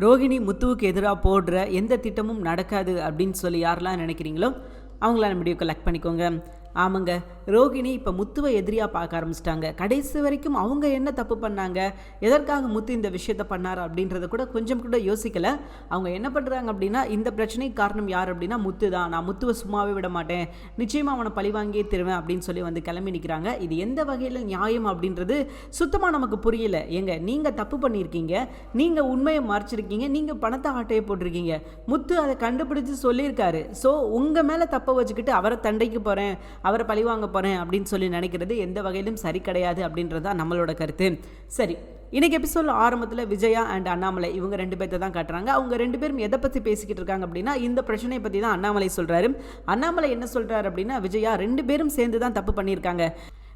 ரோகிணி முத்துவுக்கு எதிராக போடுற எந்த திட்டமும் நடக்காது அப்படின்னு சொல்லி யாரெல்லாம் நினைக்கிறீங்களோ அவங்களாம் வீடியோ கலெக்ட் பண்ணிக்கோங்க. ஆமாங்க, ரோகிணி இப்போ முத்துவை எதிரியாக பார்க்க ஆரம்பிச்சிட்டாங்க. கடைசி வரைக்கும் அவங்க என்ன தப்பு பண்ணாங்க, எதற்காக முத்து இந்த விஷயத்த பண்ணார் அப்படின்றத கூட கொஞ்சம் கூட யோசிக்கலை. அவங்க என்ன பண்ணுறாங்க அப்படின்னா, இந்த பிரச்சனைக்கு காரணம் யார் அப்படின்னா முத்து தான். நான் முத்துவை சும்மாவே விட மாட்டேன், நிச்சயமாக அவனை பழி வாங்கியே தருவேன் அப்படின்னு சொல்லி வந்து கிளம்பி நிற்கிறாங்க. இது எந்த வகையில் நியாயம் அப்படின்றது சுத்தமாக நமக்கு புரியல. ஏங்க, நீங்கள் தப்பு பண்ணியிருக்கீங்க, நீங்கள் உண்மையை மறைச்சிருக்கீங்க, நீங்கள் பணத்தை ஆட்டையை போட்டிருக்கீங்க. முத்து அதை கண்டுபிடிச்சு சொல்லியிருக்காரு. ஸோ உங்கள் மேலே தப்பை வச்சுக்கிட்டு அவரை தண்டைக்கு போகிறேன், அவரை பழி வாங்க போகிறேன் அப்படின்னு சொல்லி நினைக்கிறது எந்த வகையிலும் சரி கிடையாது அப்படின்றது தான் நம்மளோட கருத்து. சரி, இன்னைக்கு எபிசோட் ஆரம்பத்தில் விஜயா அண்ட் அண்ணாமலை இவங்க 2 பேர்த்த தான் காட்டுறாங்க. அவங்க 2 பேரும் எதை பற்றி பேசிக்கிட்டு இருக்காங்க அப்படின்னா, இந்த பிரச்சனையை பற்றி தான் அண்ணாமலை சொல்கிறாரு. அண்ணாமலை என்ன சொல்கிறார் அப்படின்னா, விஜயா 2 பேரும் சேர்ந்து தான் தப்பு பண்ணியிருக்காங்க,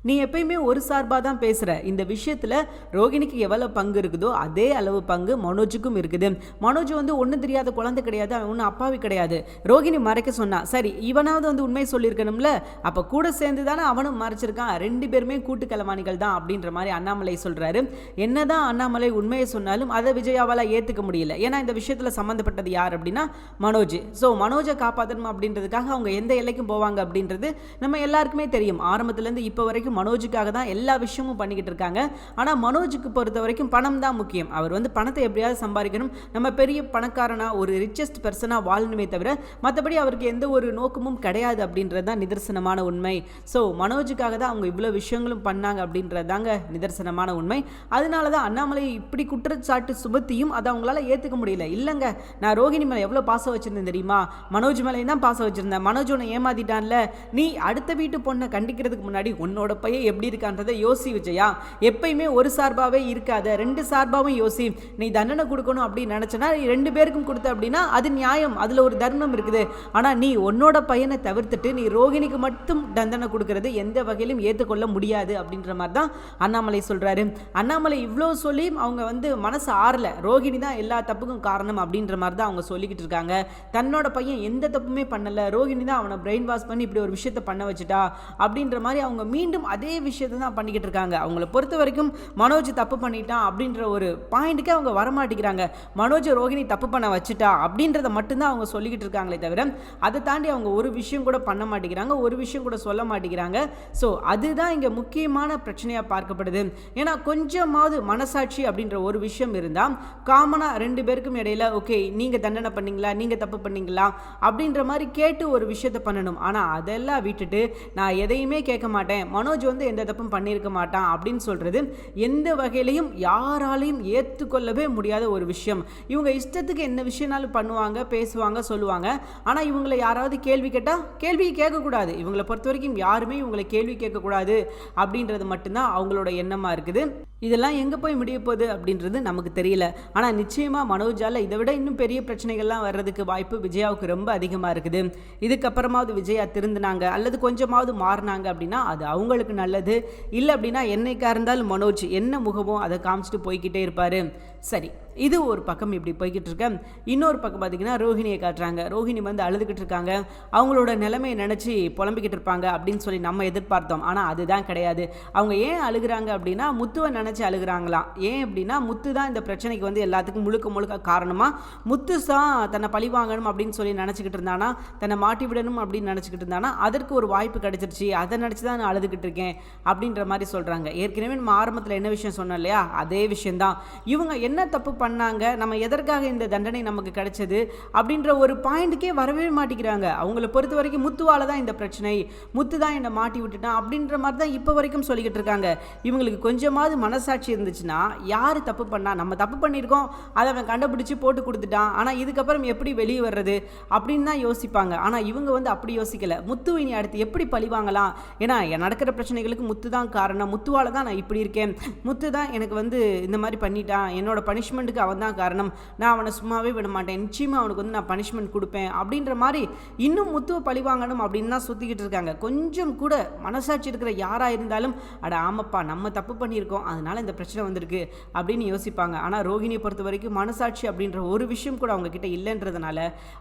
நீ எப்பயுமே ஒரு சார்பாக தான் பேசுகிற. இந்த விஷயத்தில் ரோகிணிக்கு எவ்வளோ பங்கு இருக்குதோ அதே அளவு பங்கு மனோஜுக்கும் இருக்குது. மனோஜ் வந்து ஒன்றும் தெரியாத குழந்தை கிடையாது, அவன் ஒன்றும் அப்பாவி கிடையாது. ரோகிணி மறைக்க சொன்னா, சரி இவனாவது வந்து உண்மையை சொல்லியிருக்கணும்ல, அப்போ கூட சேர்ந்து தானே அவனும் மறைச்சிருக்கான், 2 பேருமே கூட்டு கலவாணிகள் தான் அப்படின்ற மாதிரி அண்ணாமலை சொல்கிறாரு. என்னதான் அண்ணாமலை உண்மையை சொன்னாலும் அதை விஜயாவால் ஏற்றுக்க முடியல. ஏன்னா இந்த விஷயத்தில் சம்மந்தப்பட்டது யார் அப்படின்னா மனோஜ். ஸோ மனோஜை காப்பாற்றணும் அப்படின்றதுக்காக அவங்க எந்த எல்லைக்கும் போவாங்க அப்படின்றது நம்ம எல்லாருக்குமே தெரியும். ஆரம்பத்துலேருந்து இப்போ வரைக்கும் மனோஜுக்காக தான் எல்லா விஷயமும் பண்ணிக்கிட்டு இருக்காங்க. ஆனால் மனோஜுக்கு பொறுத்த வரைக்கும் பணம் தான் முக்கியம். அவர் வந்து பணத்தை எப்படியாவது சம்பாதிக்கணும், நம்ம பெரிய பணக்காரனா ஒரு ரிச்சஸ்ட் பர்சனாக வாழணுமே தவிர மற்றபடி அவருக்கு எந்த ஒரு நோக்கமும் கிடையாது அப்படின்றது தான் நிதர்சனமான உண்மை. ஸோ மனோஜுக்காக தான் அவங்க இவ்வளோ விஷயங்களும் பண்ணாங்க அப்படின்றது தாங்க நிதர்சனமான உண்மை. அதனால தான் அண்ணாமலை இப்படி குற்றச்சாட்டு சுமத்தியும் அதை அவங்களால ஏற்றுக்க முடியல. இல்லைங்க, நான் ரோகிணி மேலே எவ்வளோ பாசம் வச்சுருந்தேன் தெரியுமா, மனோஜ் மேலேயும் தான் பாசம் வச்சுருந்தேன். மனோஜ் உன்னை ஏமாத்திட்டான்ல, நீ அடுத்த வீட்டு பொண்ணை கண்டிக்கிறதுக்கு முன்னாடி உன்னோட பையன் எப்படி இருக்கான்றதை யோசி விஜயா. எப்பயுமே ஒரு சார்பாகவே இருக்காத, 2 சார்பாகவும் யோசி. நீ தண்டனை கொடுக்கணும் அப்படின்னு நினச்சனா 2 பேருக்கும் கொடுத்த அப்படின்னா அது நியாயம், அதில் ஒரு தர்மம் இருக்குது. ஆனால் நீ உன்னோட பையனை தவிர்த்துட்டு நீ ரோகிணிக்கு மட்டும் தண்டனை கொடுக்கறது எந்த வகையிலும் ஏற்றுக்கொள்ள முடியாது அப்படின்ற மாதிரி தான் அண்ணாமலை சொல்கிறாரு. அண்ணாமலை இவ்வளோ சொல்லியும் அவங்க வந்து மனசு ஆறல, ரோகிணி தான் எல்லா தப்புக்கும் காரணம் அப்படின்ற மாதிரி தான் அவங்க சொல்லிக்கிட்டு இருக்காங்க. தன்னோட பையன் எந்த தப்புமே பண்ணலை, ரோகிணி தான் அவனை பிரெயின் வாஷ் பண்ணி இப்படி ஒரு விஷயத்தை பண்ண வச்சுட்டா அப்படின்ற மாதிரி அவங்க மீண்டும் அதே விஷயத்தை தான் பண்ணிக்கிட்டு இருக்காங்க. அவங்கள பொறுத்த வரைக்கும் மனோஜ் தப்பு பண்ணிட்டான் அப்படின்ற ஒரு பாயிண்ட்டுக்கே அவங்க வரமாட்டேங்கிறாங்க. மனோஜ் ரோகிணி தப்பு பண்ண வச்சுட்டா அப்படின்றத மட்டும்தான் அவங்க சொல்லிக்கிட்டு இருக்காங்களே தவிர அதை தாண்டி அவங்க ஒரு விஷயம் கூட பண்ண மாட்டேங்கிறாங்க, ஒரு விஷயம் கூட சொல்ல மாட்டேங்கிறாங்க. ஸோ அதுதான் இங்கே முக்கியமான பிரச்சனையாக பார்க்கப்படுது. ஏன்னா கொஞ்சமாவது மனசாட்சி அப்படின்ற ஒரு விஷயம் இருந்தால் காமனாக 2 பேருக்கும் இடையில ஓகே நீங்கள் தண்டனை பண்ணீங்களா, நீங்கள் தப்பு பண்ணீங்களா அப்படின்ற மாதிரி கேட்டு ஒரு விஷயத்தை பண்ணணும். ஆனால் அதெல்லாம் விட்டுட்டு நான் எதையுமே கேட்க மாட்டேன், மனோஜ் வந்து எந்த தப்பும் பண்ணியிருக்க மாட்டான் அப்படின்னு சொல்கிறது எந்த வகையிலையும் யாராலையும் ஏற்றுக்கொள்ளவே முடியாத ஒரு விஷயம். இவங்க இஷ்டத்துக்கு என்ன விஷயம்னாலும் பண்ணுவாங்க, பேசுவாங்க, சொல்லுவாங்க. ஆனால் இவங்களை யாராவது கேள்வி கேட்டால் கேள்வியை கேட்கக்கூடாது. இவங்களை பொறுத்த வரைக்கும் யாருமே இவங்களை கேள்வி கேட்கக்கூடாது அப்படின்றது மட்டும்தான் அவங்களோட எண்ணமாக இருக்குது. இதெல்லாம் எங்கே போய் முடிய போகுது அப்படின்றது நமக்கு தெரியல. ஆனால் நிச்சயமாக மனோஜால் இதை விட இன்னும் பெரிய பிரச்சனைகள்லாம் வர்றதுக்கு வாய்ப்பு விஜயாவுக்கு ரொம்ப அதிகமாக இருக்குது. இதுக்கப்புறமாவது விஜயா திருந்தினாங்க அல்லது கொஞ்சமாவது மாறினாங்க அப்படின்னா அது அவங்களுக்கு நல்லது. இல்லை அப்படின்னா என்னைக்காக இருந்தாலும் மனோஜ் என்ன முகமோ அதை காமிச்சிட்டு போய்கிட்டே இருப்பார். சரி, இது ஒரு பக்கம் இப்படி போய்கிட்டு இருக்க. இன்னொரு பக்கம் பார்த்தீங்கன்னா ரோஹிணியை காட்டுறாங்க. ரோஹிணி வந்து அழுதுகிட்டு இருக்காங்க, அவங்களோட நிலைமையை நினச்சி புலம்பிக்கிட்டு இருப்பாங்க அப்படின்னு சொல்லி நம்ம எதிர்பார்த்தோம். ஆனால் அதுதான் கிடையாது. அவங்க ஏன் அழுகிறாங்க அப்படின்னா முத்துவை நினச்சி அழுகிறாங்களாம். ஏன் அப்படின்னா முத்து தான் இந்த பிரச்சனைக்கு வந்து எல்லாத்துக்கும் முழுக்க காரணமாக. முத்து தான் தன்னை பழி வாங்கணும் அப்படின்னு சொல்லி நினச்சிக்கிட்டு இருந்தானா, தன்னை மாட்டி விடணும் அப்படின்னு நினச்சிக்கிட்டு இருந்தானா, அதற்கு ஒரு வாய்ப்பு கிடைச்சிருச்சு, அதை நினச்சி தான் நான் அழுதுகிட்டு இருக்கேன் அப்படின்ற மாதிரி சொல்கிறாங்க. ஏற்கனவே நம்ம ஆரம்பத்தில் என்ன விஷயம் சொன்னோம் இல்லையா, அதே விஷயந்தான். இவங்க என்ன தப்பு பண்ணாங்க, நம்ம எதற்காக இந்த தண்டனை நமக்கு கிடைச்சது அப்படின்ற ஒரு பாயிண்ட்டுக்கே வரவே மாட்டேங்கிறாங்க. அவங்கள பொறுத்த வரைக்கும் முத்துவால தான் இந்த பிரச்சனை, முத்து தான் என்னை மாட்டி விட்டுட்டான் அப்படின்ற மாதிரி தான் இப்போ வரைக்கும் சொல்லிக்கிட்டு இருக்காங்க. இவங்களுக்கு கொஞ்சமாவது மனசாட்சி இருந்துச்சுன்னா யார் தப்பு பண்ணா, நம்ம தப்பு பண்ணியிருக்கோம், அதை அவன் கண்டுபிடிச்சி போட்டு கொடுத்துட்டான், ஆனால் இதுக்கப்புறம் எப்படி வெளியே வர்றது அப்படின்னு தான் யோசிப்பாங்க. ஆனால் இவங்க வந்து அப்படி யோசிக்கல. முத்து இனி அடுத்து எப்படி பழி வாங்கலாம், ஏன்னா நடக்கிற பிரச்சனைகளுக்கு முத்து தான் காரணம், முத்துவால தான் நான் இப்படி இருக்கேன், முத்து தான் எனக்கு வந்து இந்த மாதிரி பண்ணிட்டான், என்னோட பனிஷ்மெண்ட்டுக்கு அவன் தான் காரணம், நான் அவனை சும்மாவே விட மாட்டேன், நிச்சயமாக அவனுக்கு வந்து நான் பனிஷ்மெண்ட் கொடுப்பேன் அப்படின்ற மாதிரி இன்னும் முத்துவை பழி வாங்கணும் அப்படின்னு தான் சுற்றிக்கிட்டு இருக்காங்க. கொஞ்சம் கூட மனசாட்சி இருக்கிற யாராக இருந்தாலும் அட ஆமாப்பா நம்ம தப்பு பண்ணியிருக்கோம் அதனால் இந்த பிரச்சனை வந்திருக்கு அப்படின்னு யோசிப்பாங்க. ஆனால் ரோகிணியை பொறுத்த வரைக்கும் மனசாட்சி அப்படின்ற ஒரு விஷயம் கூட அவங்க கிட்ட இல்லைன்றதுனால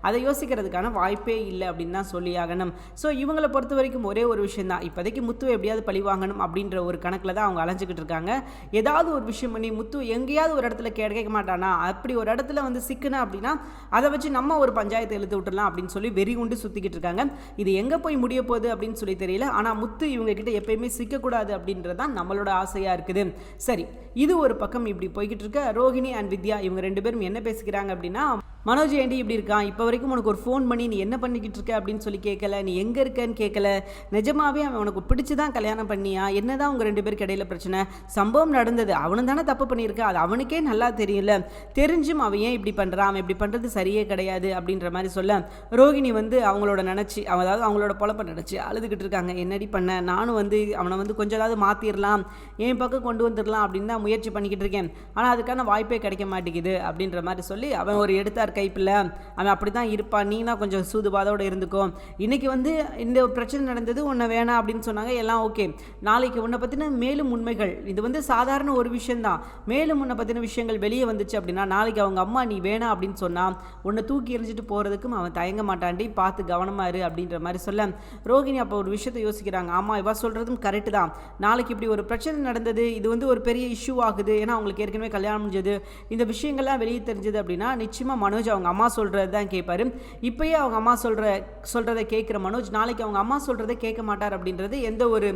அதை யோசிக்கிறதுக்கான வாய்ப்பே இல்லை அப்படின்னு தான் சொல்லி ஆகணும். ஸோ இவங்களை பொறுத்த வரைக்கும் ஒரே ஒரு விஷயம் தான், இப்போதைக்கு முத்துவை எப்படியாவது பழி வாங்கணும் அப்படின்ற ஒரு கணக்கில் தான் அவங்க அலைஞ்சிக்கிட்டு இருக்காங்க. ஏதாவது ஒரு விஷயம் பண்ணி முத்து எங்கேயாவது ஒரு இடத்துல கேட்க மாட்டானா, அப்படி ஒரு இடத்துல வந்து சிக்கன அப்படின்னா அதை வச்சு நம்ம ஒரு பஞ்சாயத்தை இழுத்து விட்டுடலாம் அப்படின்னு சொல்லி வெறி கொண்டு சுற்றிக்கிட்டு இருக்காங்க. இது எங்கே போய் முடிய போகுது அப்படின்னு சொல்லி தெரியல. ஆனால் முத்து இவங்க கிட்ட எப்பயுமே சிக்கக்கூடாது அப்படின்றதான் நம்மளோட ஆசையாக இருக்குது. சரி, இது ஒரு பக்கம் இப்படி போய்கிட்டு இருக்க ரோஹிணி அண்ட் வித்யா இவங்க 2 பேரும் என்ன பேசிக்கிறாங்க அப்படின்னா, மனோஜ் ஏண்டி இப்படி இருக்கான், இப்போ வரைக்கும் உனக்கு ஒரு ஃபோன் பண்ணி நீ என்ன பண்ணிக்கிட்டு இருக்க அப்படின்னு சொல்லி கேட்கல, நீ எங்கே இருக்கன்னு கேட்கல, நிஜமாவே அவன் உனக்கு பிடிச்சி தான் கல்யாணம் பண்ணியா, என்னதான் உங்கள் 2 பேருக்கு இடையில பிரச்சனை, சம்பவம் நடந்தது அவனும் தானே தப்பு பண்ணியிருக்க, அது அவனுக்கே நல்லா தெரியல, தெரிஞ்சும் அவன் ஏன் இப்படி பண்ணுறான், அவன் இப்படி பண்ணுறது சரியே கிடையாது அப்படின்ற மாதிரி சொல்ல ரோஹிணி வந்து அவங்களோட நினச்சி அதாவது அவங்களோட பொழப்ப நினச்சி அழுதுகிட்டு இருக்காங்க. என்னடி பண்ண, நானும் வந்து அவனை வந்து கொஞ்சம் மாற்றிடலாம், என் பக்கம் கொண்டு வந்துடலாம் அப்படின்னு தான் முயற்சி பண்ணிக்கிட்டு இருக்கேன், ஆனால் அதுக்கான வாய்ப்பே கிடைக்க மாட்டேங்குது அப்படின்ற மாதிரி சொல்லி அவன் ஒரு எடுத்தார் கைப்பில்லை, அவன் அப்படி தான் இருப்பான், நீனா கொஞ்சம் சூதுபாதோடு இருந்துக்கோ, இன்றைக்கி வந்து இந்த பிரச்சனை நடந்தது உன்னை வேணாம் அப்படின்னு சொன்னாங்க, எல்லாம் ஓகே, நாளைக்கு உன்னை பற்றின மேலும் உண்மைகள், இது வந்து சாதாரண ஒரு விஷயந்தான், மேலும் உன்னை பற்றின விஷயங்கள் வெளியே வந்துச்சு அப்படின்னா நாளைக்கு அவங்க அம்மா நீ வேணாம் அப்படின்னு சொன்னால் உன்னை தூக்கி எறிஞ்சிட்டு போகிறதுக்கும் அவன் தயங்க மாட்டாண்டி, பார்த்து கவனமாக இரு அப்படின்ற மாதிரி சொல்ல ரோஹிணி அப்போ ஒரு விஷயத்தை யோசிக்கிறாங்க. ஆமாம், இவ சொல்கிறதும் கரெக்டு தான், நாளைக்கு இப்படி ஒரு பிரச்சனை நடந்தது, இது வந்து ஒரு பெரிய இஷ்யூ ஆகுது, ஏன்னா அவங்களுக்கு ஏற்கனவே கல்யாணம் முடிஞ்சது, இந்த விஷயங்கள்லாம் வெளியே தெரிஞ்சது அப்படின்னா நிச்சயமாக மனோஜ் அவங்க அம்மா சொல்கிறது தான் கேட்பாரு. இப்போயே அவங்க அம்மா சொல்கிறத கேட்குற மனோஜ் நாளைக்கு அவங்க அம்மா சொல்கிறத கேட்க மாட்டார் அப்படின்றது எந்த ஒரு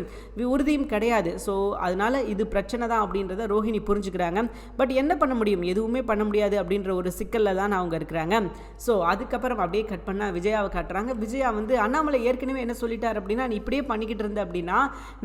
உறுதியும் கிடையாது. ஸோ அதனால் இது பிரச்சனை தான் அப்படின்றத ரோஹிணி புரிஞ்சுக்கிறாங்க. பட் என்ன பண்ண முடியும், எதுவுமே பண்ண முடியாது அப்படின்ற ஒரு சிக்கலில் தான் அவங்க இருக்கிறாங்க. ஸோ அதுக்கப்புறம் அப்படியே கட் பண்ணால் விஜயாவை காட்டுறாங்க. விஜயா வந்து அண்ணாமலை ஏற்கனவே என்ன சொல்லிட்டார் அப்படின்னா, நீ இப்படியே பண்ணிக்கிட்டு இருந்த அப்படின்னா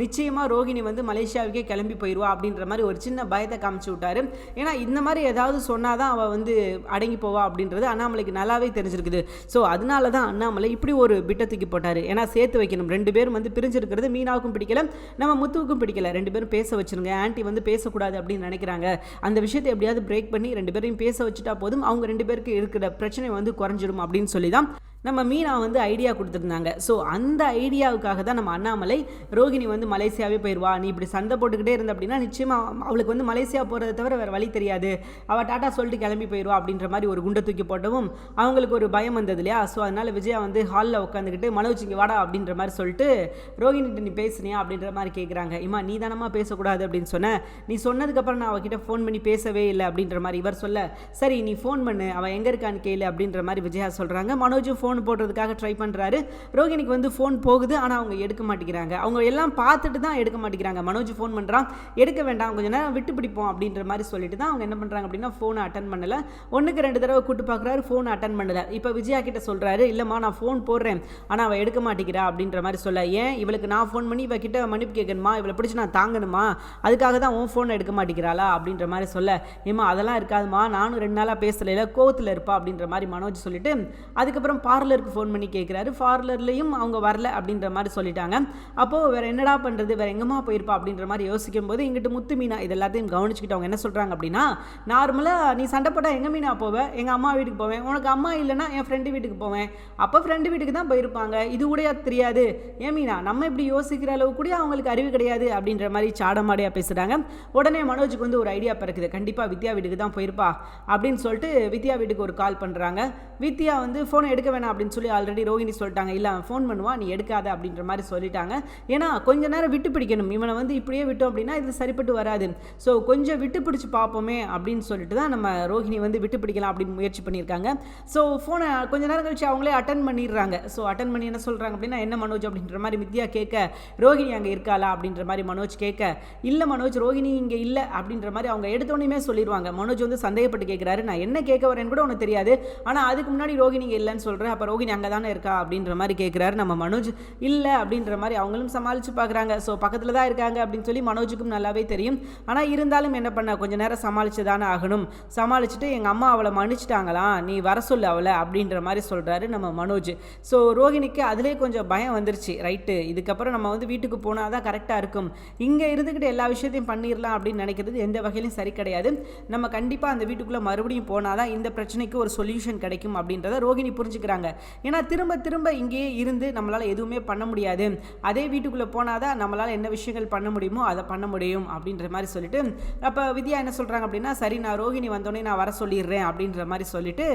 நிச்சயமாக ரோஹிணி வந்து மலேசியாவுக்கே கிளம்பி போயிடுவா அப்படின்ற மாதிரி ஒரு சின்ன பயத்தை காமிச்சு விட்டாரு. ஏன்னா இந்த மாதிரி ஏதாவது சொன்னாதான் அவள் வந்து அடங்கி போவா அப்படின்றது அண்ணாமலைக்கு நல்லாவே தெரிஞ்சிருக்குது. ஸோ அதனால தான் அண்ணாமலை இப்படி ஒரு பிட்டை தூக்கி போட்டார். ஏன்னா சேர்த்து வைக்கணும், 2 பேரும் வந்து பிரிஞ்சிருக்கிறது மீனாவுக்கும் பிடிக்கல, நம்ம முத்துவுக்கும் பிடிக்கல, 2 பேரும் பேச வச்சிருங்க, ஆன்ட்டி வந்து பேசக்கூடாது அப்படின்னு நினைக்கிறாங்க, அந்த விஷயத்தை எப்படியாவது பிரேக் பண்ணி 2 பேரையும் பேச வச்சுட்டா போதும், அவங்க 2 பேருக்கு இருக்கிற பிரச்சனை வந்து குறைஞ்சிடும் அப்படின்னு சொல்லி தான் நம்ம மீனா வந்து ஐடியா கொடுத்துருந்தாங்க. ஸோ அந்த ஐடியாவுக்காக தான் நம்ம அண்ணாமலை ரோஹிணி வந்து மலேசியாவே போயிடுவா, நீ இப்படி சண்டை போட்டுக்கிட்டே இருந்த அப்படின்னா நிச்சயமாக அவளுக்கு வந்து மலேசியா போகிறத தவிர வேறு வழி தெரியாது, அவள் டாட்டா சொல்லிட்டு கிளம்பி போயிடுவா அப்படின்ற மாதிரி ஒரு குண்டை தூக்கி போட்டவும் அவங்களுக்கு ஒரு பயம் வந்தது இல்லையா. ஸோ அதனால் விஜயா வந்து ஹாலில் உட்காந்துக்கிட்டு மனோஜ் இங்கே வாடா அப்படின்ற மாதிரி சொல்லிட்டு ரோஹிணிகிட்ட நீ பேசுனியா அப்படின்ற மாதிரி கேட்குறாங்க. இம்மா நீ தானம்மா பேசக்கூடாது அப்படின்னு சொன்னேன், நீ சொன்னதுக்கப்புறம் நான் அவகிட்ட ஃபோன் பண்ணி பேசவே இல்லை அப்படின்ற மாதிரி இவர் சொல்ல, சரி நீ ஃபோன் பண்ணு, அவள் எங்கே இருக்கான்னு கேளு அப்படின்ற மாதிரி விஜயா சொல்கிறாங்க. மனோஜும் ஃபோன் போடுறதுக்காக ட்ரை பண்ணுறாரு. ரோஹிணிக்கு வந்து ஃபோன் போகுது, ஆனால் அவங்க எடுக்க மாட்டேங்கிறாங்க, அவங்க எல்லாம் பார்த்துட்டு தான் எடுக்க மாட்டேங்கிறாங்க. மனோஜ் ஃபோன் பண்ணுறான், எடுக்க வேண்டாம் கொஞ்சம் நேரம் விட்டு பிடிப்போம் அப்படின்ற மாதிரி சொல்லிட்டு தான் அவங்க என்ன பண்ணுறாங்க அப்படின்னா ஃபோனை அட்டன் பண்ணலை. 1க்கு 2 தடவை கூட்டு பார்க்குறாரு, ஃபோனை அட்டன் பண்ணலை. இப்போ விஜயா கிட்ட சொல்கிறாரு, இல்லைம்மா நான் ஃபோன் போடுறேன் ஆனால் அவள் எடுக்க மாட்டேங்கிறா அப்படின்ற மாதிரி சொல்ல, ஏன் இவளுக்கு நான் ஃபோன் பண்ணி இவ கிட்ட மன்னிப்பு கேட்கணுமா, இவளை பிடிச்சி நான் தாங்கணுமா, அதுக்காக தான் உன் ஃபோனை எடுக்க மாட்டேங்கிறாளா அப்படின்ற மாதிரி சொல்ல, ஏம்மா அதெல்லாம் இருக்காதுமா, நானும் 2 நாளாக பேசலைல, கோவத்தில் இருப்பா அப்படின்ற மாதிரி மனோஜ் சொல்லிட்டு அதுக்கப்புறம் பார்லருக்கு ஃபோன் பண்ணி கேட்குறாரு. பார்லர்லையும் அவங்க வரல அப்படின்ற மாதிரி சொல்லிட்டாங்க. அப்போது வேறு என்னடா பண்ணுறது, வேறு எங்கேம்மா போயிருப்பா அப்படின்ற மாதிரி யோசிக்கும் போது இங்கிட்டு முத்து மீனா இது எல்லாத்தையும் கவனிச்சுக்கிட்டு அவங்க என்ன சொல்கிறாங்க அப்படின்னா, நார்மலாக நீ சண்டை போட்டால் எங்கள் மீனா போவேன், எங்கள் அம்மா வீட்டுக்கு போவேன், உனக்கு அம்மா இல்லைன்னா என் ஃப்ரெண்டு வீட்டுக்கு போவேன், அப்போ ஃப்ரெண்டு வீட்டுக்கு தான் போயிருப்பாங்க, இது கூட தெரியாது, ஏன் மீனா நம்ம இப்படி யோசிக்கிற அளவு கூட அவங்களுக்கு அறிவு கிடையாது அப்படின்ற மாதிரி சாடமாடியாக பேசுகிறாங்க. உடனே மனோஜுக்கு வந்து ஒரு ஐடியா பிறக்குது, கண்டிப்பாக வித்யா வீட்டுக்கு தான் போயிருப்பா அப்படின்னு சொல்லிட்டு வித்யா வீட்டுக்கு ஒரு கால் பண்ணுறாங்க. வித்யா வந்து ஃபோனை எடுக்க வேணாம் அப்படின்னு சொல்லி ஆல்ரெடி ரோஹிணி சொல்லிட்டாங்க, இல்லை ஃபோன் பண்ணுவான் நீ எடுக்காத அப்படின்ற மாதிரி சொல்லிட்டாங்க. ஏன்னா கொஞ்ச நேரம் விட்டு பிடிக்கணும், இவனை வந்து இப்படியே விட்டோம் அப்படின்னா இது சரிப்பட்டு வராது, ஸோ கொஞ்சம் விட்டு பிடிச்சி பார்ப்போமே அப்படின்னு சொல்லிட்டு தான் நம்ம ரோஹிணி வந்து விட்டு பிடிக்கலாம் அப்படின்னு முயற்சி பண்ணியிருக்காங்க. ஸோ ஃபோனை கொஞ்ச நேரம் கழிச்சு அவங்களே அட்டன் பண்ணிடுறாங்க. ஸோ அட்டன் பண்ணி என்ன சொல்கிறாங்க அப்படின்னா, என்ன மனோஜ் அப்படின்ற மாதிரி வித்யா கேட்க, ரோஹிணி அங்கே இருக்காளா அப்படின்ற மாதிரி மனோஜ் கேட்க, இல்லை மனோஜ் ரோஹிணி இங்கே இல்லை அப்படின்ற மாதிரி அவங்க எடுத்தோன்னே சொல்லிடுவாங்க. மனோஜ் வந்து சந்தேகப்பட்டு கேட்குறாரு, நான் என்ன கேட்க வரேன்னு கூட உனக்கு தெரியாது, ஆனால் அதுக்கு முன்னாடி ரோஹிணி இங்கே இல்லைன்னு சொல்கிறேன், அப்போ ரோஹிணி அங்கே தானே இருக்கா அப்படின்ற மாதிரி கேட்குறாரு நம்ம மனோஜ். இல்லை அப்படின்ற மாதிரி அவங்களும் சமாளித்து பார்க்குறாங்க. ஸோ பக்கத்தில் தான் இருக்காங்க அப்படின்னு சொல்லி மனோஜுக்கும் நல்லாவே தெரியும். ஆனால் இருந்தாலும் என்ன பண்ண, கொஞ்சம் நேரம் சமாளித்து தானே ஆகணும், சமாளிச்சுட்டு எங்கள் அம்மா அவளை மன்னிச்சிட்டாங்களா, நீ வர சொல்லு அவளை அப்படின்ற மாதிரி சொல்கிறாரு நம்ம மனோஜ். ஸோ ரோஹிணிக்கு அதிலே கொஞ்சம் பயம் வந்துருச்சு. ரைட்டு, இதுக்கப்புறம் நம்ம வந்து வீட்டுக்கு போனால் தான் கரெக்டாக இருக்கும், இங்கே இருந்துக்கிட்டு எல்லா விஷயத்தையும் பண்ணிடலாம் அப்படின்னு நினைக்கிறது எந்த வகையிலும் சரி கிடையாது, நம்ம கண்டிப்பாக அந்த வீட்டுக்குள்ளே மறுபடியும் போனால் தான் இந்த பிரச்சனைக்கு ஒரு சொல்யூஷன் கிடைக்கும் அப்படின்றத ரோஹிணி புரிஞ்சுக்கிறாங்க. சொல்லிட்டாங்க. ஏன்னா திரும்ப திரும்ப இங்கேயே இருந்து நம்மளால் எதுவுமே பண்ண முடியாது, அதே வீட்டுக்குள்ளே போனால் தான் நம்மளால் என்ன விஷயங்கள் பண்ண முடியுமோ அதை பண்ண முடியும் அப்படின்ற மாதிரி சொல்லிட்டு, அப்போ வித்யா என்ன சொல்கிறாங்க அப்படின்னா, சரி நான் ரோஹிணி வந்தோடனே நான் வர சொல்லிடுறேன் அப்படின்ற மாதிரி சொல்லிட்டு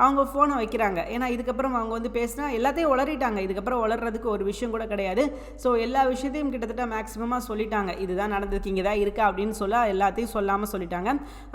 அவங்க ஃபோனை வைக்கிறாங்க. ஏன்னா இதுக்கப்புறம் அவங்க வந்து பேசினா எல்லாத்தையும் உளறிட்டாங்க, இதுக்கப்புறம் உளறதுக்கு ஒரு விஷயம் கூட கிடையாது. ஸோ எல்லா விஷயத்தையும் கிட்டத்தட்ட மேக்ஸிமமாக சொல்லிட்டாங்க, இதுதான் நடந்திருக்கு, இங்கே தான் இருக்கா அப்படின்னு சொல்ல எல்லாத்தையும் சொல்லாமல் சொல்லிட்டாங்க.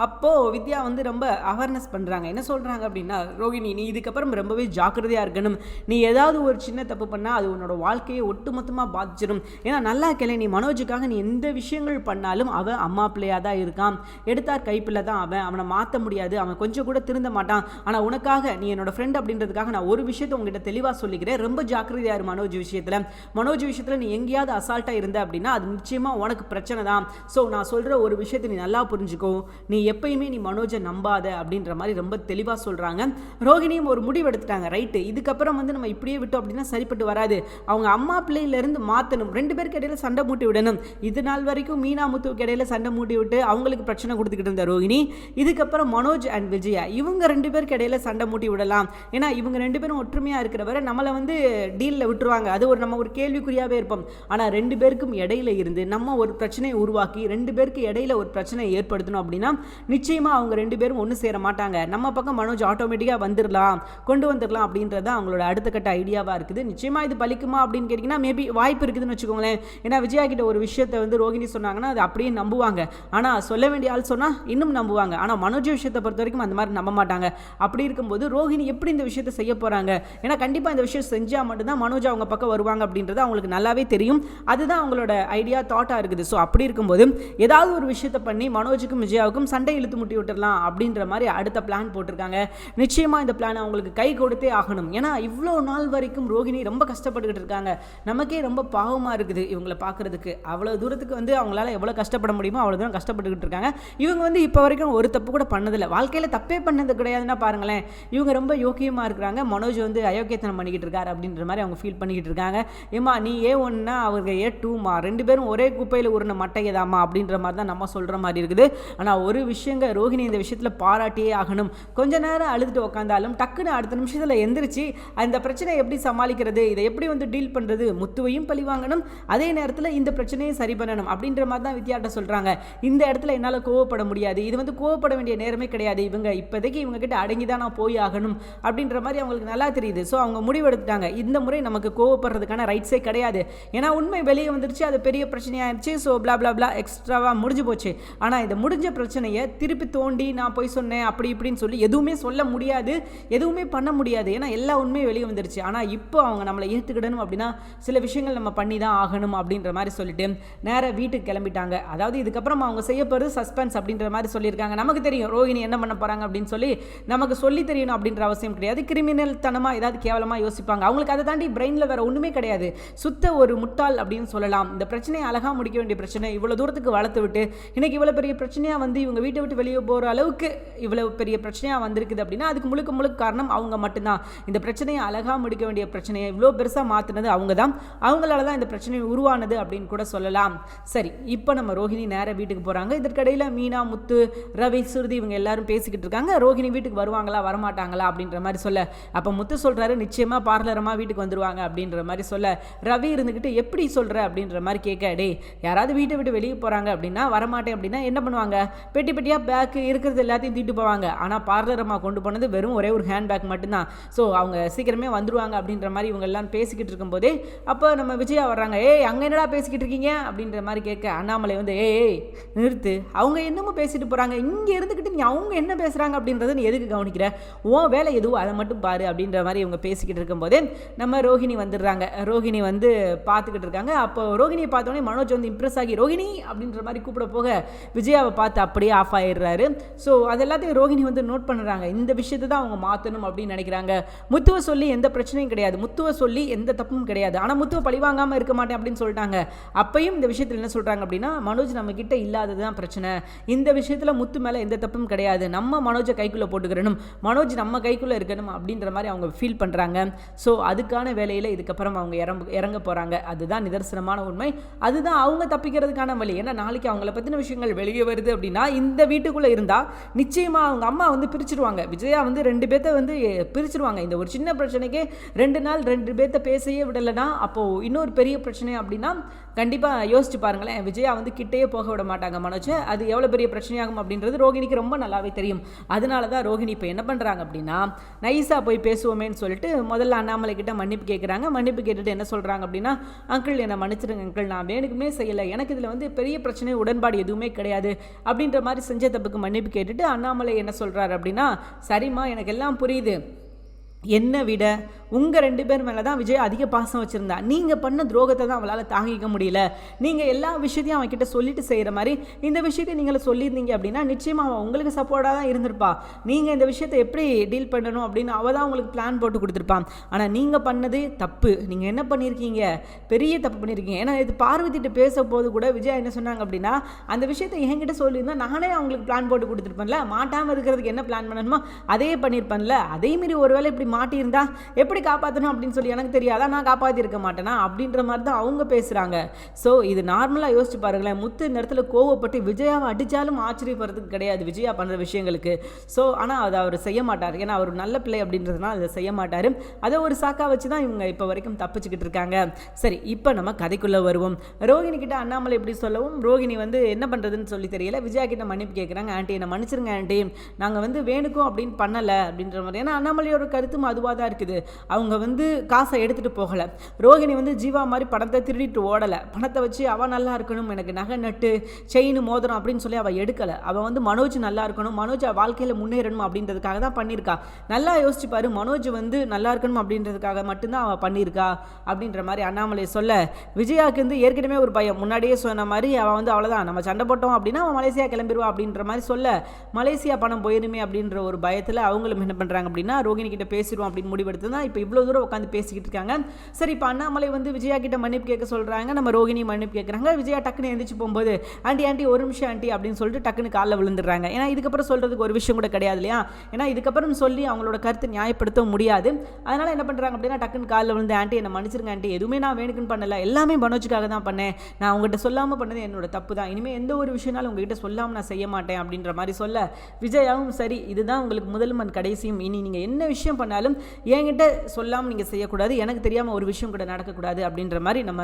அப்போது வித்யா வந்து ரொம்ப அவேர்னஸ் பண்ணுறாங்க. என்ன சொல்கிறாங்க அப்படின்னா, ரோஹிணி நீ இதுக்கப்புறம் ரொம்பவே ஜாக்கிரதையாக இருக்கணும், நீ ஏதாவது ஒரு சின்ன தப்பு பண்ணால் அது உன்னோட வாழ்க்கையை ஒட்டுமொத்தமாக பாதிச்சிடும். ஏன்னா நல்லா கேளு, நீ மனோஜுக்காக நீ எந்த விஷயங்கள் பண்ணாலும் அவன் அம்மா பிள்ளையாக தான் இருக்கான், எடுத்தார் கைப்பிள்ளை தான் அவன், அவனை மாற்ற முடியாது, அவன் கொஞ்சம் கூட திருந்த மாட்டான். ஆனால் உனக்காக, நீ என்னோட ஃப்ரெண்ட் அப்படின்றதுக்காக நான் ஒரு விஷயத்தை உங்ககிட்ட தெளிவாக சொல்லிக்கிறேன், ரொம்ப ஜாக்கிரதையாக இரு மனோஜ் விஷயத்தில். மனோஜ் விஷயத்தில் நீ எங்கேயாவது அசால்ட்டாக இருந்த அப்படின்னா அது நிச்சயமாக உனக்கு பிரச்சனை தான். ஸோ நான் சொல்கிற ஒரு விஷயத்தை நீ நல்லா புரிஞ்சுக்கோ, நீ எப்பயுமே நீ மனோஜை நம்பாத அப்படின்ற மாதிரி ரொம்ப தெளிவாக சொல்கிறாங்க. ரோஹிணியும் ஒரு முடிவு எடுத்துட்டாங்க, ரைட்டு இதுக்கப்புறம் வந்து நம்ம இப்படியே விட்டோம் அப்படின்னா சரிப்பட்டு வராது, அவங்க அம்மா பிள்ளையிலேருந்து மாற்றணும், ரெண்டு பேருக்கு இடையில சண்டை மூட்டி விடணும். இது நாள் வரைக்கும் மீனா முத்துவுக்கு இடையில சண்டை மூட்டி விட்டு அவங்களுக்கு பிரச்சனை கொடுத்துக்கிட்டு இருந்த ரோஹிணி, இதுக்கப்புறம் மனோஜ் அண்ட் விஜயா இவங்க ரெண்டு பேருக்கு இடையில சண்டை மூட்டி விடலாம். ஏன்னா இவங்க ரெண்டு பேரும் ஒற்றுமையாக இருக்கிறவரை நம்மளை வந்து டீலில் விட்டுருவாங்க, அது ஒரு நம்ம ஒரு கேள்விக்குறியாகவே இருப்போம். ஆனால் ரெண்டு பேருக்கும் இடையில இருந்து நம்ம ஒரு பிரச்சனையை உருவாக்கி ரெண்டு பேருக்கு இடையில ஒரு பிரச்சனையை ஏற்படுத்தணும் அப்படின்னா நிச்சயமாக அவங்க ரெண்டு பேரும் ஒன்று சேர மாட்டாங்க. நம்ம பக்கம் மனோஜ் ஆட்டோமேட்டிக்காக வந்துடலாம், கொண்டு வந்துடலாம் அப்படின்றது அவங்களோட அடுத்த கட்ட ஐடியாவாக இருக்குது. நிச்சயமாக இது பலிக்குமா அப்படின்னு கேட்டிங்கன்னா மேபி வாய்ப்பு இருக்குதுன்னு வச்சுக்கோங்களேன். ஏன்னா விஜயா கிட்ட ஒரு விஷயத்தை வந்து ரோஹிணி சொன்னாங்கன்னா அது அப்படியே நம்புவாங்க, ஆனால் சொல்ல வேண்டிய ஆள் சொன்னால் இன்னும் நம்புவாங்க. ஆனால் மனோஜ் விஷயத்தை பொறுத்த வரைக்கும் அந்த மாதிரி நம்ப மாட்டாங்க. அப்படி இருக்கும்போது ரோஹிணி எப்படி இந்த விஷயத்தை செய்ய போகிறாங்க, ஏன்னா கண்டிப்பாக இந்த விஷயம் செஞ்சால் மட்டும்தான் மனோஜ் அவங்க பக்கம் வருவாங்க அப்படின்றது அவங்களுக்கு நல்லாவே தெரியும். அதுதான் அவங்களோட ஐடியா தாட்டாக இருக்குது. ஸோ அப்படி இருக்கும்போது ஏதாவது ஒரு விஷயத்தை பண்ணி மனோஜுக்கும் விஜயாவுக்கும் சண்டை இழுத்து முட்டி விட்டுடலாம் அப்படின்ற மாதிரி அடுத்த பிளான் போட்டிருக்காங்க. நிச்சயமாக இந்த பிளான் அவங்களுக்கு கை கொடுத்தே ஆகணும். ஏன்னா இவ்வளோ நாள் வரைக்கும் ரோஹிணி ரொம்ப கஷ்டப்பட்டுக்கிட்டு இருக்காங்க, நமக்கே ரொம்ப பாவமாக இருக்குது இவங்களை பார்க்குறதுக்கு. அவ்வளோ தூரத்துக்கு வந்து அவங்களால எவ்வளோ கஷ்டப்பட முடியுமோ அவ்வளோ தூரம் கஷ்டப்பட்டுக்கிட்டு இருக்காங்க. இவங்க வந்து இப்போ வரைக்கும் ஒரு தப்பு கூட பண்ணதில்லை, வாழ்க்கையில் தப்பே பண்ணது கிடையாதுன்னா பாருங்களேன். இவங்க ரொம்ப யோக்கியமாக இருக்கிறாங்க, மனோஜ் வந்து அயோக்கியத்தனம் பண்ணிக்கிட்டு இருக்காரு அப்படின்ற மாதிரி அவங்க ஃபீல் பண்ணிக்கிட்டு இருக்காங்க. ஏமா நீ A1னா அவங்க A2மா, ரெண்டு பேரும் ஒரே குப்பையில் உருண மட்டையதாமா அப்படின்ற மாதிரி தான் நம்ம சொல்கிற மாதிரி இருக்குது. ஆனால் ஒரு விஷயங்க ரோஹிணி இந்த விஷயத்தில் பாராட்டியே ஆகணும். கொஞ்ச நேரம் அழுதுட்டு உட்காந்தாலும் டக்குன்னு அடுத்த நிமிஷத்தில் எந்திரிச்சு அந்த பிரச்சனையை எப்படி சமாளிக்கிறது, இதை எப்படி வந்து டீல் பண்ணுறது, முத்துவையும் பழி வாங்கணும், அதே நேரத்தில் இந்த பிரச்சனையை சரி பண்ணணும் அப்படின்ற மாதிரி தான் வித்யாட்ட சொல்கிறாங்க. இந்த இடத்துல என்னால் கோவப்பட முடியாது, இது வந்து கோவப்பட வேண்டிய நேரமே கிடையாது, இவங்க இப்போதைக்கு இவங்க கிட்ட அடங்கி தான் நான் போய் ஆகணும் அப்படின்ற மாதிரி அவங்களுக்கு நல்லா தெரியுது. ஸோ அவங்க முடிவெடுத்துட்டாங்க, இந்த முறை நமக்கு கோவப்படுறதுக்கான ரைட்ஸே கிடையாது. ஏன்னா உண்மை வெளியே வந்துருச்சு, அது பெரிய பிரச்சனையாகிடுச்சு. ஸோ பிளா பிளா பிளா எக்ஸ்ட்ராவாக முடிஞ்சு போச்சு. ஆனால் இந்த முடிஞ்ச பிரச்சனையை திருப்பி தோண்டி நான் போய் சொன்னேன் அப்படி இப்படின்னு சொல்லி எதுவுமே சொல்ல முடியாது, எதுவுமே பண்ண முடியாது. ஏன்னா எல்லா உண்மையும் வெளியே வந்துருச்சு. ஆனால் இப்போ அவங்க நம்மளை ஏற்றுக்கிடணும் அப்படின்னா சில விஷயங்கள் நம்ம பண்ணி தான் ஆகணும் அப்படின்ற மாதிரி சொல்லிட்டு நேராக வீட்டுக்கு கிளம்பிட்டாங்க. அதாவது இதுக்கப்புறம் அவங்க செய்ய போகிறது சஸ்பென்ஸ் அப்படின்ற மாதிரி சொல்லியிருக்காங்க. நமக்கு தெரியும் ரோஹிணி என்ன பண்ண போகிறாங்க அப்படின்னு சொல்லி, நமக்கு சொல்லி தெரியணும் அப்படின்ற அவசியம் கிடையாது. கிரிமினல் தனமாக ஏதாவது கேவலமாக யோசிப்பாங்க, அவங்களுக்கு அதை தாண்டி பிரெயினில் வேறு ஒன்றுமே கிடையாது, சுத்த ஒரு முட்டாள் அப்படின்னு சொல்லலாம். இந்த பிரச்சனையை அழகாக முடிக்க வேண்டிய பிரச்சனை இவ்வளோ தூரத்துக்கு வளர்த்து விட்டு இன்றைக்கி இவ்வளோ பெரிய பிரச்சனையாக வந்து இவங்க வீட்டை விட்டு வெளியே போகிற அளவுக்கு இவ்வளோ பெரிய பிரச்சனையாக வந்திருக்குது அப்படின்னா அதுக்கு முழுக்க முழுக்க காரணம் அவங்க மட்டும்தான். இந்த பிரச்சனையை அழகாக முடிக்க வேண்டிய பிரச்சனையை இவ்வளோ பெருசாக மாற்றினது அவங்க தான், அவங்களால தான் இந்த பிரச்சனை உருவானது அப்படின்னு கூட சொல்லலாம். சரி, இப்போ நம்ம ரோஹிணி நேராக வீட்டுக்கு போகிறாங்க. இதற்கிடையில் மீனா, முத்து, ரவி, சுருதி இவங்க எல்லாரும் பேசிக்கிட்டு இருக்காங்க. ரோஹிணி வீட்டுக்கு வருவாங்களா வரமாட்டாங்களா அப்படின்ற மாதிரி சொல்ல, அப்போ முத்து சொல்கிறாரு நிச்சயமாக பார்லரமாக வீட்டுக்கு வந்துருவாங்க அப்படின்ற மாதிரி சொல்ல, ரவி இருந்துக்கிட்டு எப்படி சொல்கிற அப்படின்ற மாதிரி கேட்க, டே யாராவது வீட்டை விட்டு வெளியே போகிறாங்க அப்படின்னா வரமாட்டேன் அப்படின்னா என்ன பண்ணுவாங்க, பெட்டி பெட்டியாக பேக்கு இருக்கிறது எல்லாத்தையும் தூக்கிட்டு போவாங்க. ஆனால் பார்லரமாக கொண்டு போனது வெறும் ஒரே ஒரு ஹேண்ட் பேக் மட்டும்தான். ஸோ அவங்க சீக்கிரமே வந்துருவாங்க அப்படின்ற மாதிரி இவங்க எல்லாம் பேசிக்கிட்டு இருக்கும்போதே அப்போ நம்ம விஜயா வர்றாங்க. ஏய் அங்கே என்னடா பேசிக்கிட்டு இருக்கீங்க அப்படின்ற மாதிரி கேட்க, அண்ணாமலை வந்து ஏய் நிறுத்து, அவங்க என்னமோ பேசிட்டு போகிறாங்க, இங்கே இருந்துக்கிட்டு நீ அவங்க என்ன பேசுகிறாங்க அப்படின்றத நீ எதுக்கு கவனிக்கிற, ஓ வேலை எதுவும் அதை மட்டும் பாரு அப்படின்ற மாதிரி இவங்க பேசிக்கிட்டு இருக்கும்போதே நம்ம ரோஹிணி வந்துடுறாங்க. ரோஹிணி வந்து பார்த்துக்கிட்டு இருக்காங்க. அப்போ ரோஹிணியை பார்த்தோன்னே மனோஜ் வந்து இம்ப்ரெஸ் ஆகி ரோஹிணி அப்படின்ற மாதிரி கூப்பிட போக விஜயாவை பார்த்து அப்படியே ஆஃப் ஆயிடுறாரு. ஸோ அது எல்லாத்தையும் ரோஹிணி வந்து நோட் பண்ணுறாங்க. இந்த விஷயத்தை தான் அவங்க மாற்றணும் அப்படின்னு நினைக்கிறாங்க. முத்துவை சொல்லி எந்த பிரச்சனையும் கிடையாது, முத்துவை சொல்லி எந்த தப்பும் கிடையாது, ஆனால் முத்துவை பழிவாங்காமல் இருக்க மாட்டேன் அப்படின்னு சொல்லிட்டாங்க. அப்பையும் இந்த விஷயத்தில் என்ன சொல்கிறாங்க அப்படின்னா, மனோஜ் நம்ம கிட்ட இல்லாதது தான் பிரச்சனை, இந்த விஷயத்தில் முத்து மேலே எந்த தப்பும் கிடையாது, நம்ம மனோஜை கைக்குள்ளே போட்டுக்கிறணும், மனோஜ் நம்ம கைக்குள்ளே இருக்கணும் அப்படின்ற மாதிரி அவங்க ஃபீல் பண்ணுறாங்க. ஸோ அதுக்கான வேலையில் இதுக்கப்புறம் அவங்க இறங்க போகிறாங்க. அதுதான் நிதர்சனமான உண்மை, அதுதான் அவங்க தப்பிக்கிறதுக்கான வழி. ஏன்னா நாளைக்கு அவங்கள பற்றின விஷயங்கள் வெளியே வருது அப்படின்னா இந்த வீட்டுக்குள்ளே இருந்தால் நிச்சயமாக அவங்க அம்மா வந்து பிரிச்சுடுவாங்க. விஜயா வந்து ரெண்டு பேர்த்த வந்து பிரிச்சுடுவாங்க. இந்த ஒரு சின்ன பிரச்சனைக்கே 2 நாள் 2 பேர்த்த பேசவே விடலைன்னா அப்போது இன்னொரு பெரிய பிரச்சனை அப்படின்னா கண்டிப்பாக யோசிச்சு பாருங்களேன். விஜயா வந்து கிட்டேயே போக விட மாட்டாங்க மனோஜை. அது எவ்வளோ பெரிய பிரச்சனையாகும் அப்படின்றது ரோகிணிக்கு ரொம்ப நல்லாவே தெரியும். அதனால தான் ரோகிணி இப்போ என்ன பண்ணுறாங்க அப்படின்னா நைஸாக போய் பேசுவோமேன்னு சொல்லிட்டு முதல்ல அண்ணாமலை கிட்ட மன்னிப்பு கேட்குறாங்க. மன்னிப்பு கேட்டுட்டு என்ன சொல்கிறாங்க அப்படின்னா, அங்கிள் என்னை மன்னிச்சிடுங்க அங்கிள், நான் வேணுக்குமே செய்யலை, எனக்கு இதில் வந்து பெரிய பிரச்சனை உடன்பாடு எதுவுமே கிடையாது அப்படின்ற மாதிரி செஞ்ச தப்புக்கு மன்னிப்பு கேட்டுட்டு அண்ணாமலை என்ன சொல்கிறாரு அப்படின்னா, சரிம்மா எனக்கு எல்லாம் புரியுது, என்னை விட உங்கள் 2 பேர் மேலே தான் விஜய் அதிக பாசம் வச்சுருந்தா. நீங்கள் பண்ண துரோகத்தை தான் அவளால் தாங்கிக்க முடியல. நீங்கள் எல்லா விஷயத்தையும் அவன்கிட்ட சொல்லிட்டு செய்கிற மாதிரி இந்த விஷயத்தை நீங்கள சொல்லியிருந்தீங்க அப்படின்னா நிச்சயமாக அவன் உங்களுக்கு சப்போர்ட்டாக தான் இருந்திருப்பா. நீங்கள் இந்த விஷயத்தை எப்படி டீல் பண்ணணும் அப்படின்னு அவள் தான் உங்களுக்கு பிளான் போட்டு கொடுத்துருப்பான். ஆனால் நீங்கள் பண்ணது தப்பு. நீங்கள் என்ன பண்ணியிருக்கீங்க, பெரிய தப்பு பண்ணியிருக்கீங்க. ஏன்னா இது பார்வதிட்டு பேச போது கூட விஜய் என்ன சொன்னாங்க அப்படின்னா, அந்த விஷயத்தை என்கிட்ட சொல்லியிருந்தா நானே அவங்களுக்கு பிளான் போட்டு கொடுத்துருப்பேன்ல, மாட்டாமல் இருக்கிறதுக்கு என்ன பிளான் பண்ணணுமோ அதே பண்ணியிருப்பேன்ல, அதே மாரி ஒருவேளை இப்படி மாட்டியிருந்தா எப்படி காப்பாற்றணும் அப்படின்னு சொல்லி எனக்கு தெரியாதா, நான் காப்பாற்றிருக்க மாட்டேனா அப்படின்ற மாதிரி தான் அவங்க பேசுகிறாங்க. ஸோ இது நார்மலாக யோசிச்சு பாருங்களேன். முத்து இந்த இடத்துல கோவப்பட்டு விஜயாவை அடித்தாலும் ஆச்சரியப்படுறதுக்கு கிடையாது விஜயா பண்ணுற விஷயங்களுக்கு. ஸோ ஆனால் அதை அவர் செய்ய மாட்டார். ஏன்னா அவர் நல்ல பிள்ளை அப்படின்றதுனால அதை செய்ய மாட்டார். அதை ஒரு சாக்கா வச்சு தான் இவங்க இப்போ வரைக்கும் தப்பிச்சுக்கிட்டு இருக்காங்க. சரி, இப்போ நம்ம கதைக்குள்ளே வருவோம். ரோகிணி கிட்ட அண்ணாமலை எப்படி சொல்லவும் ரோகிணி வந்து என்ன பண்ணுறதுன்னு சொல்லி தெரியல. விஜயா கிட்ட மன்னிப்பு கேட்குறாங்க. ஆண்டி என்னை மன்னிச்சிருங்க ஆண்டி, நாங்கள் வந்து வேணுக்கும் அப்படின்னு பண்ணலை அப்படின்ற மாதிரி. ஏன்னா அண்ணாமலையோட கருத்தும் அதுவாக தான் இருக்குது. அவங்க வந்து காசை எடுத்துகிட்டு போகலை. ரோகிணி வந்து ஜீவா மாதிரி பணத்தை திருடிட்டு ஓடலை. பணத்தை வச்சு அவள் நல்லா இருக்கணும், எனக்கு நகை நட்டு செயின் மோதிரம் அப்படின்னு சொல்லி அவள் எடுக்கலை. அவள் வந்து மனோஜ் நல்லா இருக்கணும், மனோஜ் வாழ்க்கையில் முன்னேறணும் அப்படின்றதுக்காக தான் பண்ணியிருக்கா. நல்லா யோசிச்சு பாரு, மனோஜ் வந்து நல்லா இருக்கணும் அப்படின்றதுக்காக மட்டும்தான் அவள் பண்ணியிருக்கா அப்படின்ற மாதிரி அண்ணாமலை சொல்ல, விஜயாவுக்கு வந்து ஏற்கனவே ஒரு பயம். முன்னாடியே சொன்ன மாதிரி அவள் வந்து அவ்வளோதான், நம்ம சண்டை போட்டோம் அப்படின்னா அவன் மலேசியா கிளம்பிடுவா அப்படின்ற மாதிரி சொல்ல, மலேசியா பணம் போயிருமே அப்படின்ற ஒரு பயத்தில் அவங்களும் என்ன பண்ணுறாங்க அப்படின்னா ரோகிணி கிட்ட பேசிடுவோம் அப்படின்னு முடிவெடுத்து தான் இப்போ இவ்வளோ தூரம் உட்காந்து பேசிக்கிட்டு இருக்காங்க. சரி, இப்போ அண்ணாமலை வந்து விஜயா கிட்ட மன்னிப்பு கேட்க சொல்கிறாங்க. நம்ம ரோகிணி மன்னிப்பு கேட்குறாங்க. விஜயா டக்குன்னு எழுந்திரிச்சு போகும்போது ஆண்டி ஒரு நிமிஷம் ஆண்டி அப்படின்னு சொல்லிட்டு டக்குன்னு காலில் விழுந்துடுறாங்க. ஏன்னா இதுக்கப்புறம் சொல்கிறதுக்கு ஒரு விஷயம் கூட கிடையாது இல்லையா. ஏன்னா இதுக்கப்புறம் சொல்லி அவங்களோட கருத்தை நியாயப்படுத்த முடியாது. அதனால் என்ன பண்ணுறாங்க அப்படின்னா டக்குன்னு காலில் விழுந்து ஆண்டி என்னை மன்னிச்சிருங்க ஆண்டி, எதுவுமே நான் வேணுக்குன்னு பண்ணலை, எல்லாமே மனோஜுக்காக தான் பண்ணேன், நான் உங்கள்கிட்ட சொல்லாமல் பண்ணது என்னோட தப்பு தான், இனிமேல் எந்த ஒரு விஷயனாலும் உங்ககிட்ட சொல்லாமல் நான் செய்ய மாட்டேன் அப்படின்ற மாதிரி சொல்ல, விஜயாவும் சரி இதுதான் உங்களுக்கு முதல் மண் கடைசியும், இனி நீங்கள் என்ன விஷயம் பண்ணாலும் என்கிட்ட சொல்லாமல் நீங்கள் செய்யக்கூடாது, எனக்கு தெரியாமல் ஒரு விஷயம் கூட நடக்கக்கூடாது அப்படின்ற மாதிரி நம்ம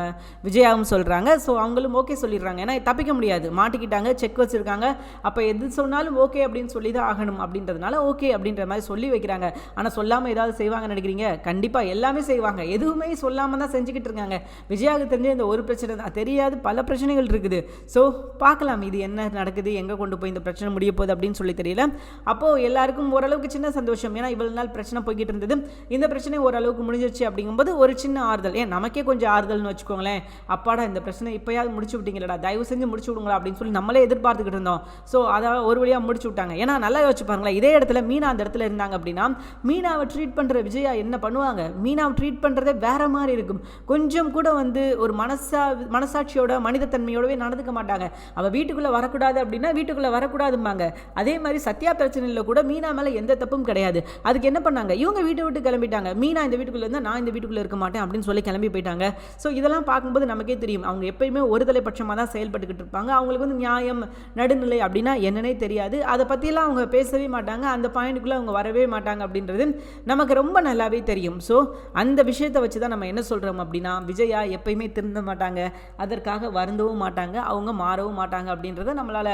விஜயாவும் சொல்கிறாங்க. ஸோ அவங்களும் ஓகே சொல்லிடுறாங்க. ஏன்னா தப்பிக்க முடியாது, மாட்டிக்கிட்டாங்க, செக் வச்சுருக்காங்க, அப்போ எது சொன்னாலும் ஓகே அப்படின்னு சொல்லி தான் ஆகணும் அப்படின்றதுனால ஓகே அப்படின்ற மாதிரி சொல்லி வைக்கிறாங்க. ஆனால் சொல்லாமல் ஏதாவது செய்வாங்கன்னு நினைக்கிறீங்க? கண்டிப்பாக எல்லாமே செய்வாங்க. எதுவுமே சொல்லாமல் தான் செஞ்சுக்கிட்டு இருக்காங்க. விஜயாவுக்கு தெரிஞ்ச இந்த ஒரு பிரச்சனை தான், தெரியாது பல பிரச்சனைகள் இருக்குது. ஸோ பார்க்கலாம் இது என்ன நடக்குது, எங்கே கொண்டு போய் இந்த பிரச்சனை முடிய போகுது அப்படின்னு சொல்லி தெரியல. அப்போது எல்லாருக்கும் ஓரளவுக்கு சின்ன சந்தோஷம். ஏன்னா இவ்வளவு நாள் பிரச்சனை போய்கிட்டு இருந்தது, இந்த பிரச்சனை ஓரளவுக்கு முடிஞ்சிருச்சு அப்படிங்கும்போது ஒரு சின்ன ஆறுதல். ஏன் நமக்கே கொஞ்சம் ஆறுதல்னு வச்சுக்கோங்களேன். அப்பாடா இந்த பிரச்சனை இப்போயாவது முடிச்சு விட்டீங்களா, தயவு செஞ்சு முடிச்சு விடுங்களா அப்படின்னு சொல்லி நம்மளே எதிர்பார்த்துக்கிட்டு இருந்தோம். ஸோ அதை ஒரு வழியாக முடிச்சு விட்டாங்க. ஏன்னா நல்லா யோசிச்சு பாருங்களேன், இதே இடத்துல மீனா அந்த இடத்துல இருந்தாங்க அப்படின்னா மீனாவை ட்ரீட் பண்ணுற விஜயா என்ன பண்ணுவாங்க? மீனாவை ட்ரீட் பண்ணுறதே வேற மாதிரி இருக்கும். கொஞ்சம் கூட வந்து ஒரு மனசாட்சியோட மனிதத்தன்மையோடவே நடந்துக்க மாட்டாங்க. அவள் வீட்டுக்குள்ளே வரக்கூடாது அப்படின்னா வீட்டுக்குள்ளே வரக்கூடாதும்பாங்க. அதே மாதிரி சத்யா பிரச்சனையில் கூட மீனா மேலே எந்த தப்பும் கிடையாது. அதுக்கு என்ன பண்ணாங்க, இவங்க வீட்டை விட்டு கிளம்பிட்டாங்க. மீனா இந்த வீட்டுக்குள்ளே இருந்தால் நான் இந்த வீட்டுக்குள்ளே இருக்க மாட்டேன் அப்படின்னு சொல்லி கிளம்பி போயிட்டாங்க. ஸோ இதெல்லாம் பார்க்கும்போது நமக்கே தெரியும் அவங்க எப்பயுமே ஒரு தலைப்பட்சமாக தான் செயல்பட்டுக்கிட்டு இருப்பாங்க. அவங்களுக்கு வந்து நியாயம் நடுநிலை அப்படின்னா என்னன்னே தெரியாது. அதை பற்றியெல்லாம் அவங்க பேசவே மாட்டாங்க, அந்த பாயிண்ட்டுக்குள்ளே அவங்க வரவே மாட்டாங்க அப்படின்றது நமக்கு ரொம்ப நல்லாவே தெரியும். ஸோ அந்த விஷயத்தை வச்சு தான் நம்ம என்ன சொல்கிறோம் அப்படின்னா விஜயா எப்பயுமே திருந்த மாட்டாங்க, அதற்காக வருந்தவும் மாட்டாங்க, அவங்க மாறவும் மாட்டாங்க அப்படின்றத நம்மளால்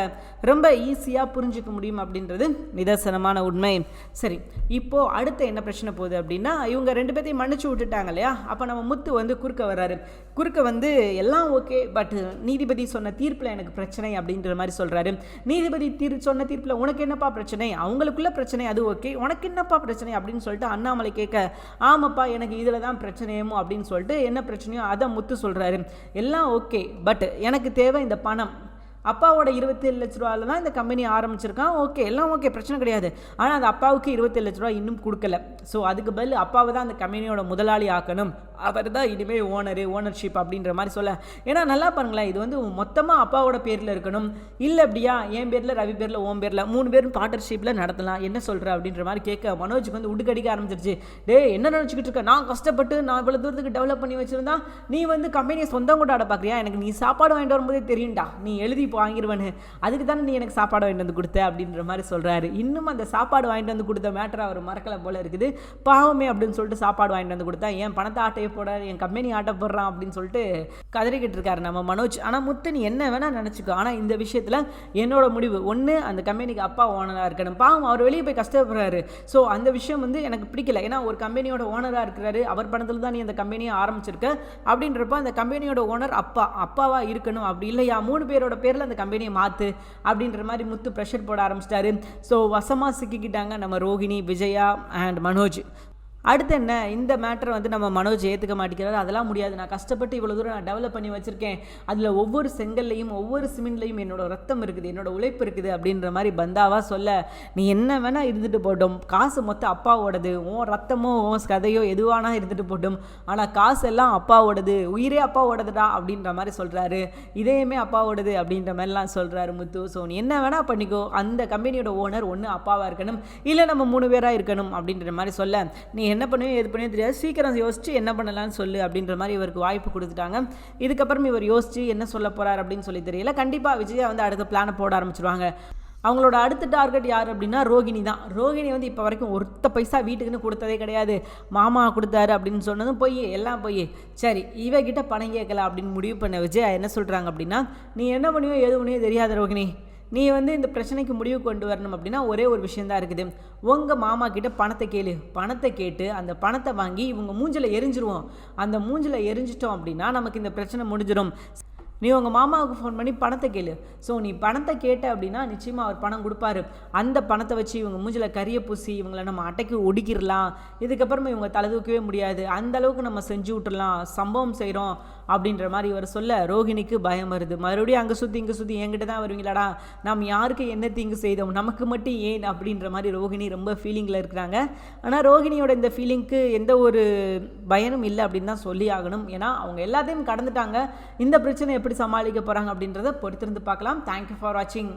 ரொம்ப ஈஸியாக புரிஞ்சிக்க முடியும் அப்படின்றது நிதர்சனமான உண்மை. சரி, இப்போது அடுத்த என்ன பிரச்சனை போகுது அப்படின்னா இவங்க 2 பேர்த்தையும் மன்னிச்சு விட்டுட்டாங்க இல்லையா. அப்போ நம்ம முத்து வந்து குறுக்க வர்றாரு. குறுக்க வந்து எல்லாம் ஓகே, பட் நீதிபதி சொன்ன தீர்ப்பில் எனக்கு பிரச்சனை அப்படின்ற மாதிரி சொல்கிறாரு. நீதிபதி சொன்ன தீர்ப்பில் உனக்கு என்னப்பா பிரச்சனை, அவங்களுக்குள்ள பிரச்சனை அது ஓகே, உனக்கு என்னப்பா பிரச்சனை அப்படின்னு சொல்லிட்டு அண்ணாமலை கேட்க, ஆமாப்பா எனக்கு இதில் தான் பிரச்சனையுமோ அப்படின்னு சொல்லிட்டு என்ன பிரச்சனையோ அதை முத்து சொல்கிறாரு. எல்லாம் ஓகே, பட் எனக்கு தேவை இந்த பணம். அப்பாவோட 27 லட்ச ரூபாயில் தான் இந்த கம்பெனி ஆரம்பிச்சிருக்கான். ஓகே, எல்லாம் ஓகே, பிரச்சனை கிடையாது. ஆனால் அந்த அப்பாவுக்கு 27 லட்ச ரூபா இன்னும் கொடுக்கல. ஸோ அதுக்கு பதில் அப்பாவை தான் அந்த கம்பெனியோட முதலாளி ஆக்கணும், அவர் தான் இனிமேல் ஓனர்ஷிப் அப்படின்ற மாதிரி சொல்ல. ஏன்னா நல்லா பாருங்களேன், இது வந்து மொத்தமாக அப்பாவோட பேரில் இருக்கணும், இல்லை அப்படியா என் பேரில் ரவி பேரில் ஓன் பேரில் 3 பேரும் பார்ட்னர்ஷிப்பில் நடத்தலாம், என்ன சொல்கிற அப்படின்ற மாதிரி கேட்க மனோஜுக்கு வந்து உடுக்கடிக்க ஆரம்பிச்சிருச்சு. என்ன நினச்சிக்கிட்டு இருக்க, நான் கஷ்டப்பட்டு நான் இவ்வளோ தூரத்துக்கு டெவலப் பண்ணி வச்சுருந்தா நீ வந்து கம்பெனியை சொந்தம் கொண்டாட பார்க்குறியா, எனக்கு நீ சாப்பாடு வாங்கிட்டு வரும்போதே தெரியும்டா, நீ எழுதி இப்போ வாங்கிடுவேன்னு, அதுக்கு தானே நீ எனக்கு சாப்பாடு வாங்கிட்டு வந்து கொடுத்த அப்படின்ற மாதிரி சொல்கிறாரு. இன்னும் அந்த சாப்பாடு வாங்கிட்டு வந்து கொடுத்த மேட்டரை அவர் மறக்கலை போல இருக்குது. பாவமே அப்படின்னு சொல்லிட்டு சாப்பாடு வாங்கிட்டு வந்து கொடுத்தா என் பணத்தை ஆட்டையை போட, என் கம்பெனி ஆட்டை போடுறான் அப்படின்னு சொல்லிட்டு கதறிக்கிட்டு இருக்காரு நம்ம மனோஜ். ஆனால் முத்து நீ என்ன வேணால் நினச்சிக்கோ, ஆனால் இந்த விஷயத்தில் என்னோட முடிவு ஒன்று, அந்த கம்பெனிக்கு அப்பா ஓனராக இருக்கணும். பாவம் அவர் வெளியே போய் கஷ்டப்படுறாரு. ஸோ அந்த விஷயம் வந்து எனக்கு பிடிக்கல. ஏன்னா ஒரு கம்பெனியோட ஓனராக இருக்கிறாரு, அவர் பணத்தில் தான் நீ அந்த கம்பெனியை ஆரம்பிச்சிருக்க. அப்படின்றப்ப அந்த கம்பெனியோட ஓனர் அப்பாவாக இருக்கணும். அப்படி இல்லையா 3 பேரோட பேரில் அந்த கம்பெனியை மாற்று அப்படின்ற மாதிரி முத்து ப்ரெஷர் போட ஆரம்பிச்சிட்டாரு. ஸோ வசமாக சிக்கிக்கிட்டாங்க நம்ம ரோகிணி, விஜயா அண்ட் மனோஜ். அடுத்து என்ன, இந்த மேட்டரை வந்து நம்ம மனோஜ் ஏற்றுக்க மாட்டேங்கிறாரு. அதெல்லாம் முடியாது, நான் கஷ்டப்பட்டு இவ்வளோ தூரம் நான் டெவலப் பண்ணி வச்சுருக்கேன், அதில் ஒவ்வொரு செங்கல்லையும் ஒவ்வொரு சிமெண்ட்லையும் என்னோட ரத்தம் இருக்குது, என்னோட உழைப்பு இருக்குது அப்படின்ற மாதிரி பந்தாவாக சொல்ல, நீ என்ன வேணால் இருந்துட்டு போட்டோம், காசு மொத்தம் அப்பாவோடது, உன் ரத்தமோ உன் கதையோ எதுவானா இருந்துட்டு போட்டோம், ஆனால் காசு எல்லாம் அப்பாவோடது, உயிரே அப்பாவோடதுடா அப்படின்ற மாதிரி சொல்கிறாரு. இதயமே அப்பாவோடது அப்படின்ற மாதிரிலாம் சொல்கிறாரு முத்து. ஸோ நீ என்ன வேணால் பண்ணிக்கோ, அந்த கம்பெனியோட ஓனர் ஒன்று அப்பாவாக இருக்கணும், இல்லை நம்ம 3 பேராக இருக்கணும் அப்படின்ற மாதிரி சொல்ல, நீ என்ன பண்ணுவோம் எது பண்ணுவோம் தெரியாது, சீக்கிரம் யோசிச்சு என்ன பண்ணலான்னு சொல்லு அப்படின்ற மாதிரி இவருக்கு வாய்ப்பு கொடுத்துட்டாங்க. இதுக்கப்புறம் இவர் யோசிச்சு என்ன சொல்ல போகிறார் அப்படின்னு சொல்லி தெரியல. கண்டிப்பாக விஜயா வந்து அடுத்த பிளானை போட ஆரம்பிச்சிருவாங்க. அவங்களோட அடுத்த டார்கெட் யார் அப்படின்னா ரோகிணி தான். ரோகிணி வந்து இப்போ வரைக்கும் ஒருத்த பைசா வீட்டுக்குன்னு கொடுத்ததே கிடையாது. மாமா கொடுத்தாரு அப்படின்னு சொன்னதும் போய் எல்லாம் போய், சரி இவகிட்ட பணம் கேட்கல அப்படின்னு முடிவு பண்ண விஜயா என்ன சொல்கிறாங்க அப்படின்னா, நீ என்ன பண்ணுவோ எது பண்ணுவோ தெரியாத ரோகிணி, நீ வந்து இந்த பிரச்சனைக்கு முடிவு கொண்டு வரணும் அப்படின்னா ஒரே ஒரு விஷயந்தான் இருக்குது. உங்கள் மாமா கிட்ட பணத்தை கேளு, பணத்தை கேட்டு அந்த பணத்தை வாங்கி இவங்க மூஞ்சில் எரிஞ்சிருவோம். அந்த மூஞ்சில் எரிஞ்சிட்டோம் அப்படின்னா நமக்கு இந்த பிரச்சனை முடிஞ்சிடும். நீ உங்கள் மாமாவுக்கு ஃபோன் பண்ணி பணத்தை கேளு. ஸோ நீ பணத்தை கேட்ட அப்படின்னா நிச்சயமாக அவர் பணம் கொடுப்பாரு. அந்த பணத்தை வச்சு இவங்க மூஞ்சில் கரிய பூசி இவங்களை நம்ம அட்டைக்கு ஒடுக்கிடலாம். இதுக்கப்புறமா இவங்க தலை தூக்கவே முடியாது, அந்த அளவுக்கு நம்ம செஞ்சு விட்டுடலாம், சம்பவம் செய்கிறோம் அப்படின்ற மாதிரி இவர் சொல்ல ரோகிணிக்கு பயம் வருது. மறுபடியும் அங்கே சுற்றி இங்கே சுற்றி என்கிட்ட தான் வருவீங்களாடா, நாம் யாருக்கு என்ன தீங்கு செய்தோம், நமக்கு மட்டும் ஏன் அப்படின்ற மாதிரி ரோகிணி ரொம்ப ஃபீலிங்கில் இருக்கிறாங்க. ஆனால் ரோகிணியோட இந்த ஃபீலிங்க்கு எந்த ஒரு பயனும் இல்லை அப்படின்னு தான் சொல்லி ஆகணும். ஏன்னா அவங்க எல்லாத்தையும் கடந்துட்டாங்க. இந்த பிரச்சனை எப்படி சமாளிக்க போகிறாங்க அப்படின்றத பொறுத்திருந்து பார்க்கலாம். தேங்க்யூ ஃபார் வாட்சிங்.